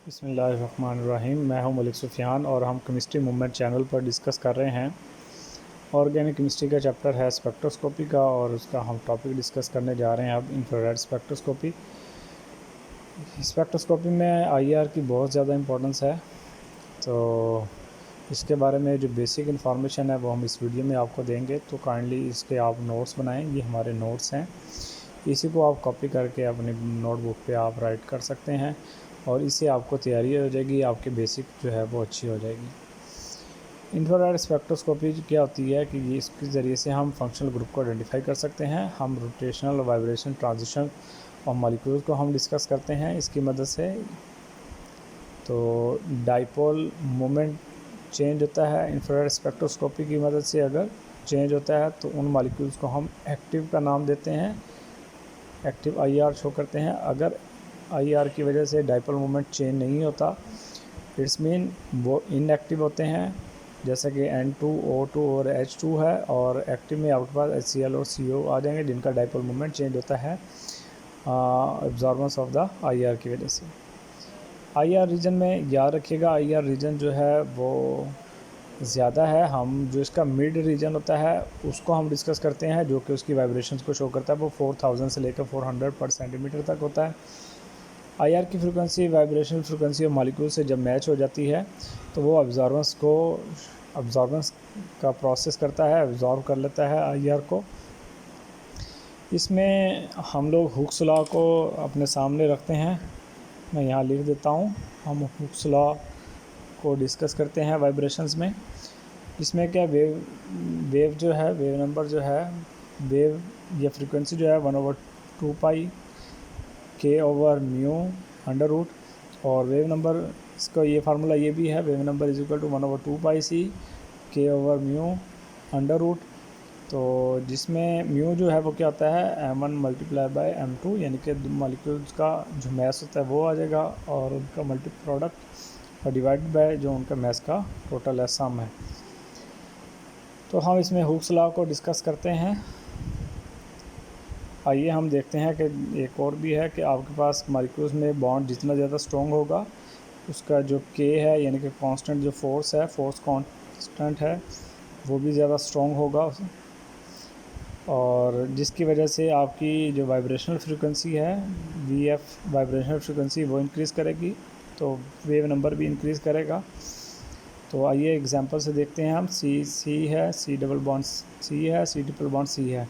बिस्मिल्लाहिर्रहमानिर्रहीम। मैं हूं मलिक सुफ़ियान और हम केमिस्ट्री मूवमेंट चैनल पर डिस्कस कर रहे हैं। ऑर्गेनिक केमिस्ट्री का चैप्टर है स्पेक्ट्रोस्कोपी का और उसका हम टॉपिक डिस्कस करने जा रहे हैं अब इंफ्रारेड स्पेक्ट्रोस्कोपी। स्पेक्ट्रोस्कोपी में आईआर की बहुत ज़्यादा इम्पोर्टेंस है, तो इसके बारे में जो बेसिक इन्फॉर्मेशन है वो हम इस वीडियो में आपको देंगे। तो काइंडली इसके आप नोट्स बनाएं, ये हमारे नोट्स हैं, इसी को आप कॉपी करके अपनी नोटबुक पे आप राइट कर सकते हैं और इससे आपको तैयारी हो जाएगी, आपकी बेसिक जो है वो अच्छी हो जाएगी। इंफ्रारेड स्पेक्ट्रोस्कोपी क्या होती है कि ये इसके ज़रिए से हम फंक्शनल ग्रुप को आइडेंटिफाई कर सकते हैं। हम रोटेशनल वाइब्रेशन ट्रांजिशन और मॉलिक्यूल्स को हम डिस्कस करते हैं इसकी मदद से। तो डाइपोल मोमेंट चेंज होता है इंफ्रारेड स्पेक्ट्रोस्कोपी की मदद से, अगर चेंज होता है तो उन मॉलिक्यूल्स को हम एक्टिव का नाम देते हैं, एक्टिव आईआर शो करते हैं। अगर आईआर की वजह से डाइपोल मोमेंट चेंज नहीं होता, इट्स मीन वो इनएक्टिव होते हैं, जैसे कि N2 O2 और H2 है, और एक्टिव में आपके पास HCl और CO आ जाएंगे जिनका डाइपोल मोमेंट चेंज होता है एब्जॉर्बेंस ऑफ द आईआर की वजह से। आईआर रीजन में याद रखिएगा, आईआर रीजन जो है वो ज़्यादा है। हम जो इसका मिड रीजन होता है उसको हम डिस्कस करते हैं, जो कि उसकी वाइब्रेशंस को शो करता है। वो 4000 से लेकर 400 पर सेंटीमीटर तक होता है। आईआर की फ्रिक्वेंसी वाइब्रेशनल फ्रिक्वेंसी और मॉलिक्यूल से जब मैच हो जाती है तो वो अब्जॉर्बेंस का प्रोसेस करता है, अब्जॉर्ब कर लेता है आईआर को। इसमें हम लोग हुक्स लॉ को अपने सामने रखते हैं, मैं यहाँ लिख देता हूँ। हम हुक्स लॉ को डिस्कस करते हैं वाइब्रेशंस में। इसमें क्या वेव जो है, वेव नंबर जो है, वेव या फ्रीक्वेंसी जो है 1/2 पाई k/μ अंडर रूट, और वेव नंबर इसका ये फार्मूला ये भी है, wave number is equal to 1/2 pi c k/μ under root. तो जिसमें म्यू जो है वो क्या होता है m1 मल्टीप्लाई बाय m2, यानी कि मॉलिक्यूल्स का जो मैस होता है वो आ जाएगा और उनका मल्टी प्रोडक्ट और डिवाइड बाय जो उनका मैस का टोटल है, सम है। तो हम इसमें हुक्स लॉ को डिस्कस करते हैं। आइए हम देखते हैं कि एक और भी है कि आपके पास मॉलिक्यूल्स में बॉन्ड जितना ज़्यादा स्ट्रॉन्ग होगा उसका जो K है, यानी कि कांस्टेंट जो फोर्स है, फोर्स कांस्टेंट है, वो भी ज़्यादा स्ट्रॉन्ग होगा, और जिसकी वजह से आपकी जो वाइब्रेशनल फ्रीक्वेंसी है VF वाइब्रेशनल फ्रीक्वेंसी वो इंक्रीज़ करेगी, तो वेव नंबर भी इंक्रीज़ करेगा। तो आइए एग्जांपल से देखते हैं हम। C है, C डबल बॉन्ड C है, C ट्रिपल बॉन्ड C है।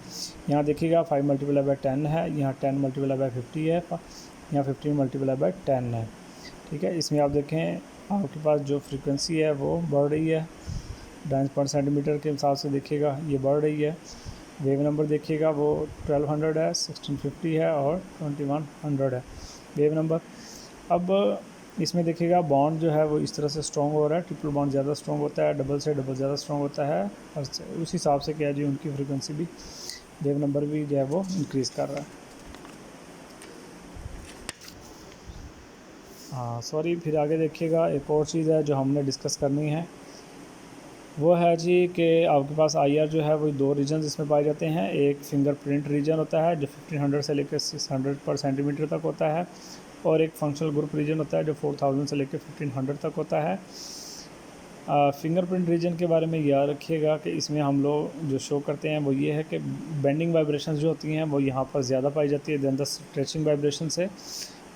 यहाँ देखिएगा 5 मल्टीप्लाई बाय 10 है, यहाँ 10 मल्टीप्लाई बाय 50 है, यहाँ 15 मल्टीप्लाई बाय 10 है। ठीक है, इसमें आप देखें आपके पास जो फ्रीक्वेंसी है वो बढ़ रही है, डांस पर सेंटीमीटर के हिसाब से देखिएगा ये बढ़ रही है। वेव नंबर देखिएगा वो 1200 है, 1650 है और 2100 है वेव नंबर। अब इसमें देखिएगा बॉन्ड जो है वो इस तरह से स्ट्रॉन्ग हो रहा है, ट्रिपल बॉन्ड ज़्यादा स्ट्रॉन्ग होता है, डबल से डबल ज़्यादा स्ट्रॉन्ग होता है, और उस हिसाब से क्या है जी उनकी फ्रीक्वेंसी भी, वेव नंबर भी जो है वो इंक्रीज़ कर रहा है। हाँ सॉरी, फिर आगे देखिएगा एक और चीज़ है जो हमने डिस्कस करनी है, वो है जी कि आपके पास आईआर जो है वो दो रीजन इसमें पाए जाते हैं। एक फिंगरप्रिंट रीजन होता है जो 1500 से लेकर 600 पर सेंटीमीटर तक होता है, और एक फंक्शनल ग्रुप रीजन होता है जो 4000 से लेकर 1500 तक होता है। फिंगरप्रिंट रीजन के बारे में याद रखिएगा कि इसमें हम लोग जो शो करते हैं वो ये है कि बेंडिंग वाइब्रेशंस जो होती हैं वो यहाँ पर ज़्यादा पाई जाती है देन द स्ट्रेचिंग वाइब्रेशन से,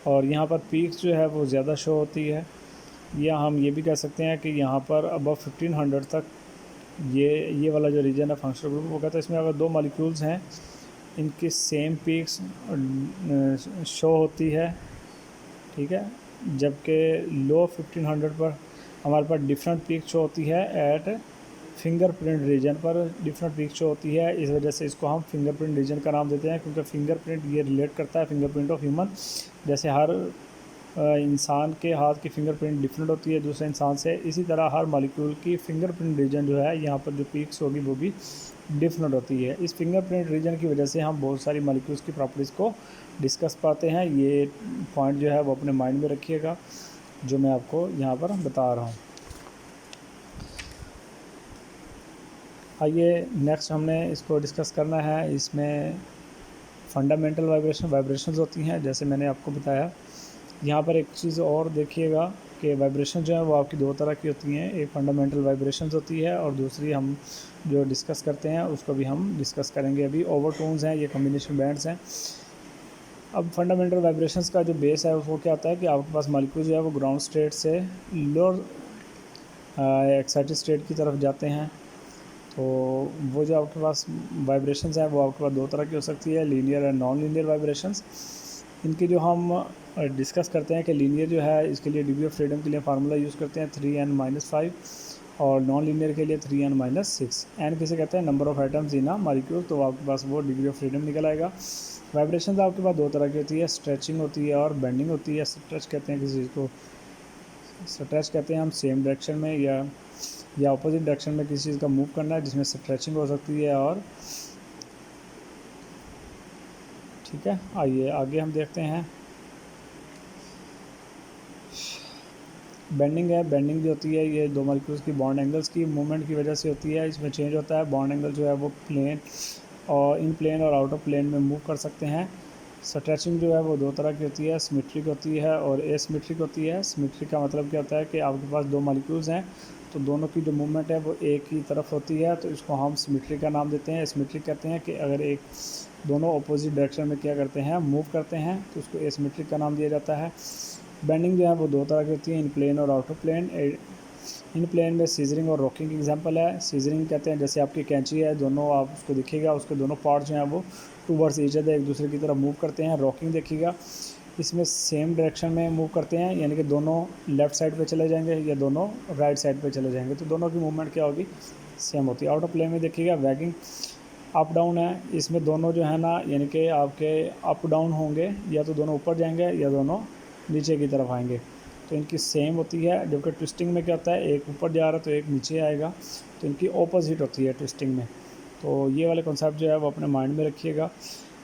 और यहाँ पर पीक्स जो है वो ज़्यादा शो होती है। या हम ये भी कह सकते हैं कि यहाँ पर अबव 1500 तक ये वाला जो रीजन है फंक्शनल ग्रुप, वो कहता है इसमें अगर दो मॉलिक्यूल्स हैं इनकी सेम पीक्स शो होती है, ठीक है, जबकि लो 1500 पर हमारे पास डिफरेंट पीक शो होती है, एट फिंगरप्रिंट रीजन पर डिफरेंट पीक शो होती है। इस वजह से इसको हम फिंगरप्रिंट रीजन का नाम देते हैं, क्योंकि फिंगरप्रिंट ये रिलेट करता है फिंगरप्रिंट ऑफ ह्यूमन। जैसे हर इंसान के हाथ की फिंगरप्रिंट डिफरेंट होती है दूसरे इंसान से, इसी तरह हर मॉलिक्यूल की फिंगरप्रिंट रीजन जो है यहाँ पर जो पीक्स होगी वो भी डिफरेंट होती है। इस फिंगरप्रिंट रीजन की वजह से हम बहुत सारी मॉलिक्यूल्स की प्रॉपर्टीज़ को डिस्कस पाते हैं। ये पॉइंट जो है वो अपने माइंड में रखिएगा जो मैं आपको यहाँ पर बता रहा हूँ। आइए नेक्स्ट हमने इसको डिस्कस करना है। इसमें फंडामेंटल वाइब्रेशंस होती हैं, जैसे मैंने आपको बताया यहाँ पर एक चीज़ और देखिएगा कि वाइब्रेशन जो है वो आपकी दो तरह की होती हैं, एक फंडामेंटल वाइब्रेशंस होती है और दूसरी हम जो डिस्कस करते हैं उसको भी हम डिस्कस करेंगे अभी। ओवरटोन्स हैं, ये कॉम्बिनेशन बैंड्स हैं। अब फंडामेंटल वाइब्रेशंस का जो बेस है वो क्या होता है कि आपके पास मॉलिक्यूल जो है वो ग्राउंड स्टेट से लोअर एक्साइटेड स्टेट की तरफ जाते हैं। तो वो जो आपके पास वाइब्रेशंस हैं वो आपके पास दो तरह की हो सकती है, linear and non linear vibrations. इनकी जो हम डिस्कस करते हैं कि लीनियर जो है इसके लिए डिग्री ऑफ फ्रीडम के लिए फार्मूला यूज़ करते हैं 3n-5 और नॉन लीनियर के लिए 3n-6। एन किसे कहते हैं, number of atoms in a molecule, तो आपके पास वो डिग्री ऑफ फ्रीडम निकल आएगा। वाइब्रेशन आपके पास दो तरह की होती है, स्ट्रेचिंग होती है और बेंडिंग होती है। स्ट्रेच कहते हैं किसी चीज़ को, स्ट्रेच कहते हैं हम सेम डायरेक्शन में या अपोजिट डायरेक्शन में किसी चीज़ का मूव करना है, जिसमें स्ट्रेचिंग हो सकती है। और ठीक है, आइए आगे हम देखते हैं। बेंडिंग है, बेंडिंग जो होती है ये दो मॉलिक्यूल्स की बॉन्ड एंगल्स की मूवमेंट की वजह से होती है। इसमें चेंज होता है, बॉन्ड एंगल जो है वो प्लेन और इन प्लेन और आउट ऑफ प्लेन में मूव कर सकते हैं। स्ट्रेचिंग जो है वो दो तरह की होती है, सिमेट्रिक होती है और एसिमेट्रिक होती है। सिमेट्रिक का मतलब क्या होता है कि आपके पास दो मॉलिक्यूल्स हैं तो दोनों की जो मूवमेंट है वो एक ही तरफ होती है, तो इसको हम सिमेट्रिक का नाम देते हैं। एसिमेट्रिक कहते हैं कि अगर एक दोनों अपोजिट डायरेक्शन में क्या करते हैं, मूव करते हैं, तो उसको एसिमेट्रिक का नाम दिया जाता है। बेंडिंग जो है वो दो तरह की होती है, इन प्लेन और out of plane. In plane में सीजरिंग और रॉकिंग की एग्जांपल है। सीजरिंग कहते हैं जैसे आपकी कैंची है, दोनों आप उसको दिखेगा उसके दोनों पार्ट जो हैं वो टूवर्ड्स ईच अदर एक दूसरे की तरफ मूव करते हैं। रॉकिंग देखिएगा, इसमें सेम डायरेक्शन में मूव करते हैं, यानी कि दोनों लेफ़्ट साइड पे चले जाएंगे या दोनों राइट साइड पे चले जाएंगे, तो दोनों की मूवमेंट क्या होगी, सेम होती है। आउट ऑफ प्लेन में देखिएगा वैगिंग अप डाउन है, इसमें दोनों जो है ना यानी कि आपके अप डाउन होंगे, या तो दोनों ऊपर जाएंगे या दोनों नीचे की तरफ आएंगे, तो इनकी सेम होती है। जबकि ट्विस्टिंग में क्या होता है, एक ऊपर जा रहा है तो एक नीचे आएगा, तो इनकी ऑपोजिट होती है ट्विस्टिंग में। तो ये वाले कॉन्सेप्ट जो है वो अपने माइंड में रखिएगा।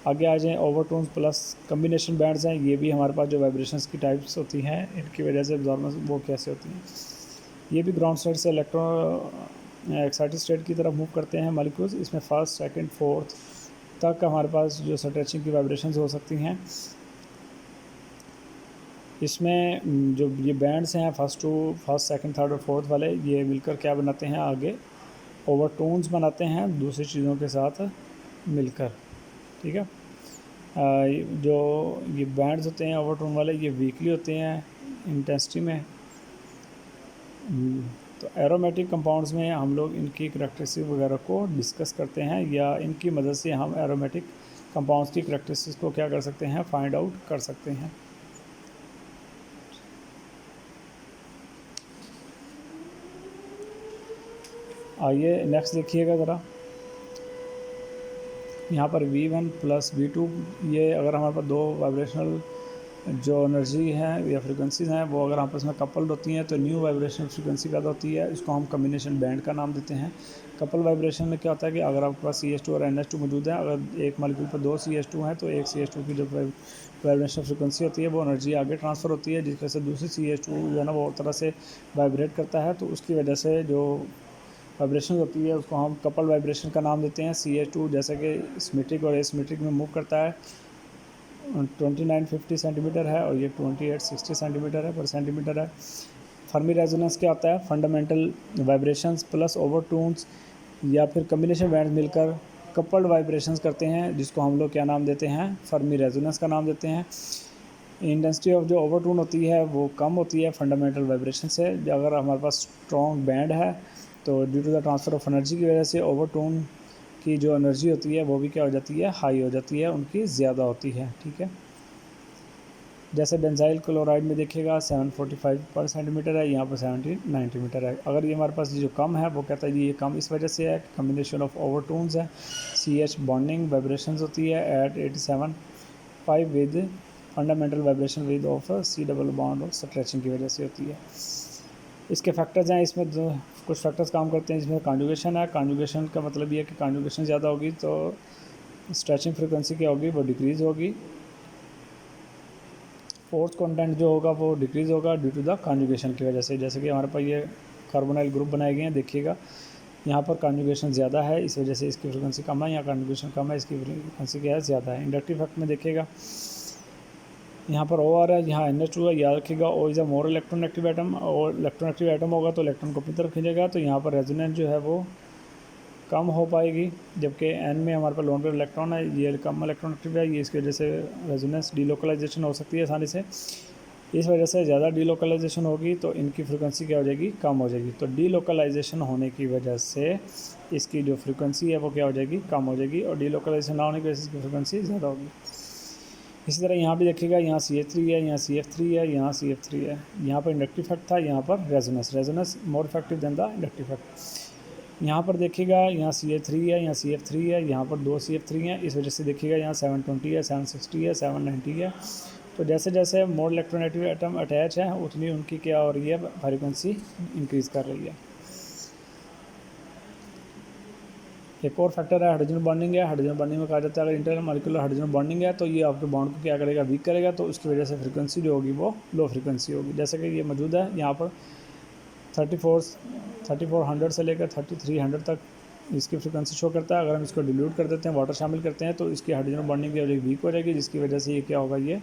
आगे आ जाएँ, ओवरटोन्स प्लस कम्बिनेशन बैंड्स हैं, ये भी हमारे पास जो वाइब्रेशंस की टाइप्स होती हैं इनकी वजह से अब्जॉर्बेंस वो कैसे होती हैं। ये भी ग्राउंड स्टेट से एक्साइटेड स्टेट की तरफ मूव करते हैं मॉलिक्यूल्स। इसमें फर्स्ट सेकंड फोर्थ तक हमारे पास जो स्ट्रेचिंग की वाइब्रेशंस हो सकती हैं। इसमें जो ये बैंड्स हैं फर्स्ट सेकंड थर्ड और फोर्थ वाले, ये मिलकर क्या बनाते हैं, आगे ओवरटोन्स बनाते हैं दूसरी चीज़ों के साथ मिलकर। ठीक है, जो ये बैंड्स होते हैं ओवरटोन वाले, ये वीकली होते हैं इंटेंसिटी में। तो एरोमेटिक कंपाउंड्स में हम लोग इनकी करैक्टरिस्टिक वगैरह को डिस्कस करते हैं, या इनकी मदद से हम एरोमेटिक कंपाउंड्स की करैक्टरिस्टिक्स को क्या कर सकते हैं, फाइंड आउट कर सकते हैं। आइए नेक्स्ट देखिएगा ज़रा, यहाँ पर V1 प्लस V2, ये अगर हमारे पास दो वाइब्रेशनल जो एनर्जी है या फ्रिक्वेंसीज़ हैं वो अगर आपस में कपल्ड होती हैं तो न्यू वाइब्रेशनल फ्रिक्वेंसी पैदा होती है। इसको हम कम्बिनेशन बैंड का नाम देते हैं। कपल वाइब्रेशन में क्या होता है कि अगर आपके पास CH2 और NH2 मौजूद है, अगर एक मॉलिक्यूल पर दो CH2 हैं तो एक CH2 की जो वाइब्रेशनल फ्रिक्वेंसी होती है वो एनर्जी आगे ट्रांसफ़र होती है, जिस वजह से दूसरी CH2 जो है ना वो तरह से वाइब्रेट करता है, तो उसकी वजह से जो वाइब्रेशन होती है उसको हम कपल वाइब्रेशन का नाम देते हैं। CH2 जैसे कि सिमेट्रिक और एसिमेट्रिक में मूव करता है, 2950 सेंटीमीटर है और ये 2860 सेंटीमीटर है पर सेंटीमीटर है। फर्मी रेजोनेंस क्या होता है, फंडामेंटल वाइब्रेशंस प्लस ओवरटोन्स या फिर कम्बिनेशन बैंड मिलकर कपल्ड वाइब्रेशंस करते हैं, जिसको हम लोग क्या नाम देते हैं, फर्मी रेजोनेंस का नाम देते हैं। इंटेंसिटी ऑफ जो ओवरटोन होती है वो कम होती है फंडामेंटल वाइब्रेशन से। अगर हमारे पास स्ट्रॉन्ग बैंड है तो due to the transfer of energy की वजह से ओवरटोन की जो एनर्जी होती है वो भी क्या हो जाती है, हाई हो जाती है, उनकी ज़्यादा होती है। ठीक है, जैसे बेंजाइल क्लोराइड में देखिएगा 745 पर सेंटीमीटर है, यहाँ पर 1790 मीटर है। अगर ये हमारे पास जो कम है वो कहता है जी ये कम इस वजह से है, कम्बिनेशन ऑफ ओवरटोन्स है। CH बॉन्डिंग वाइब्रेशंस होती है at 87.5 with fundamental vibration with of C double bond और स्ट्रेचिंग की वजह से होती है। इसके फैक्टर्स हैं, इसमें कुछ फैक्टर्स काम करते हैं, जिसमें कॉन्जुगेशन है। कॉन्जुगेशन का मतलब ये है कि कॉन्जुगेशन ज़्यादा होगी तो स्ट्रेचिंग फ्रिक्वेंसी क्या होगी, वो डिक्रीज़ होगी। फोर्थ कंटेंट जो होगा वो डिक्रीज़ होगा ड्यू टू द कॉन्जुगेशन की वजह से। जैसे कि हमारे पास ये कार्बोनाइल ग्रुप बनाए गए हैं, देखिएगा यहाँ पर कॉन्जुगेशन ज़्यादा है, इस वजह से इसकी फ्रिक्वेंसी कम है, यहाँ कॉन्जुगेशन कम है, इसकी फ्रिक्वेंसी क्या है, ज़्यादा है। इंडक्टिव फैक्ट में देखिएगा यहाँ पर ओ आ रहा है, यहाँ NH2 है, याद रखिएगा O is a more electron active atom, और इलेक्ट्रॉन एक्टिव एटम होगा तो इलेक्ट्रॉन को अपनी तरफ खींचेगा, तो यहाँ पर रेजोनेंस जो है वो कम हो पाएगी, जबकि N में हमारे पास लोन पेयर इलेक्ट्रॉन है, ये कम इलेक्ट्रॉन एक्टिव है, ये इसकी वजह से रेजोनेंस डीलोकलाइजेशन हो सकती है आसानी से। इस वजह से ज़्यादा डीलोकलाइजेशन होगी तो इनकी फ्रिक्वेंसी क्या हो जाएगी, कम हो जाएगी। तो डीलोकलाइजेशन होने की वजह से इसकी जो फ्रिक्वेंसी है वो क्या हो जाएगी, कम हो जाएगी, और डीलोकलाइजेशन ना होने की वजह से इसकी फ्रिक्वेंसी ज़्यादा होगी। इसी तरह यहाँ भी देखिएगा, यहाँ CH3 है, यहाँ CF3 है, यहाँ CF3 है, यहाँ पर इंडक्टिव इफेक्ट था, यहाँ पर resonance more effective than the inductive effect. यहाँ पर देखिएगा, यहाँ CH3 है, यहाँ CF3 है, यहाँ पर 2 CF3 हैं, इस वजह से देखिएगा यहाँ 720 है, 760 है, 790 है। तो जैसे जैसे मोर इलेक्ट्रोनेगेटिव एटम अटैच है उतनी उनकी क्या हो रही है, फ्रीक्वेंसी इंक्रीज़ कर रही है। एक और फैक्टर है हाइड्रोजन बॉन्डिंग है। हाइड्रोजन बॉन्डिंग में कहा जाता है अगर इंटर मॉलिक्यूलर हाइड्रोजन बॉन्डिंग है तो ये आपके बॉन्ड को क्या करेगा, वीक करेगा, तो उसकी वजह से फ्रीक्वेंसी जो होगी वो लो फ्रीक्वेंसी होगी। जैसे कि ये मौजूद है यहाँ पर 3400 से लेकर 3300 तक इसकी फ्रीक्वेंसी शो करता है। अगर हम इसको डिल्यूट कर देते हैं, वाटर शामिल करते हैं, तो इसकी हाइड्रोजन बॉन्डिंग की वजह वीक हो जाएगी, जिसकी वजह से ये क्या होगा, ये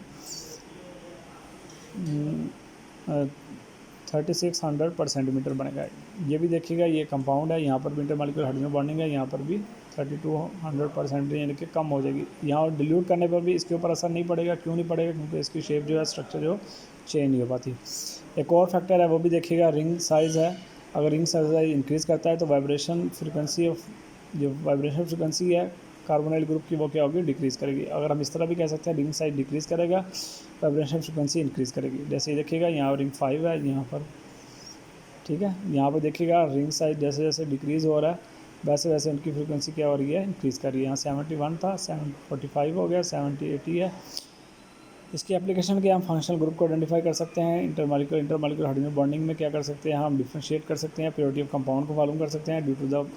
3600 पर सेंटीमीटर बनेगा। ये भी देखिएगा, ये कंपाउंड है, यहाँ पर भी इंटरमॉलिक्यूलर हाइड्रोजन बॉन्डिंग है, यहाँ पर भी 3200% यानी कि कम हो जाएगी। यहाँ डिल्यूट करने पर भी इसके ऊपर असर नहीं पड़ेगा। क्यों नहीं पड़ेगा, क्योंकि इसकी शेप जो है, स्ट्रक्चर जो चेंज नहीं हो पाती। एक और फैक्टर है वो भी देखिएगा, रिंग साइज़ है। अगर रिंग साइज इंक्रीज़ करता है तो वाइब्रेशन फ्रिक्वेंसी ऑफ जो वाइब्रेशन फ्रिक्वेंसी है कार्बोनाइल ग्रुप की वो क्या होगी, डिक्रीज़ करेगी। अगर हम इस तरह भी कह सकते हैं, रिंग साइज डिक्रीज़ करेगा, वाइब्रेशन फ्रिक्वेंसी इंक्रीज़ करेगी। जैसे ये देखिएगा, यहाँ रिंग 5 है, यहाँ पर ठीक है, यहाँ पर देखिएगा रिंग साइज जैसे जैसे डिक्रीज़ हो रहा है वैसे वैसे उनकी फ्रिक्वेंसी क्या हो रही है, इंक्रीज़ कर रही है। यहाँ 71 था, 745 हो गया, 70 80 है। इसकी एप्लीकेशन के हम फंक्शनल ग्रुप को आइडेंटिफाई कर सकते हैं। इंटरमॉलिक्यूलर हाइड्रोजन बॉन्डिंग में क्या कर सकते हैं, हम डिफ्रेंशिएट कर सकते हैं, प्योरिटी ऑफ कंपाउंड को मालूम कर सकते हैं due to the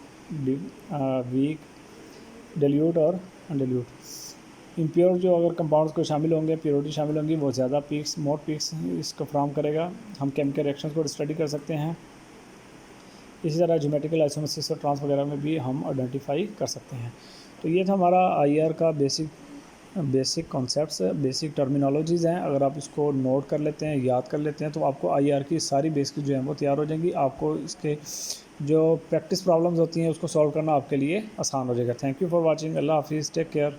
weak dilute और अनडिल्यूट। इम्प्योर जो अगर कंपाउंड्स को शामिल होंगे, प्योरिटी शामिल होंगी, वो ज़्यादा पीक्स मोर पीक्स इसको फ्राम करेगा। हम केमिकल रिएक्शंस को स्टडी कर सकते हैं। इसी तरह ज्योमेट्रिकल आइसोमेरिक और ट्रांस वगैरह में भी हम आइडेंटिफाई कर सकते हैं। तो ये था हमारा IR का बेसिक कॉन्सेप्ट्स, बेसिक टर्मिनोलॉजीज़ हैं। अगर आप इसको नोट कर लेते हैं, याद कर लेते हैं, तो आपको IR की सारी बेसिक जो है वो तैयार हो जाएंगी। आपको इसके जो प्रैक्टिस प्रॉब्लम्स होती हैं उसको सॉल्व करना आपके लिए आसान हो जाएगा। Thank you for watching. अल्लाह हाफिज़, टेक केयर।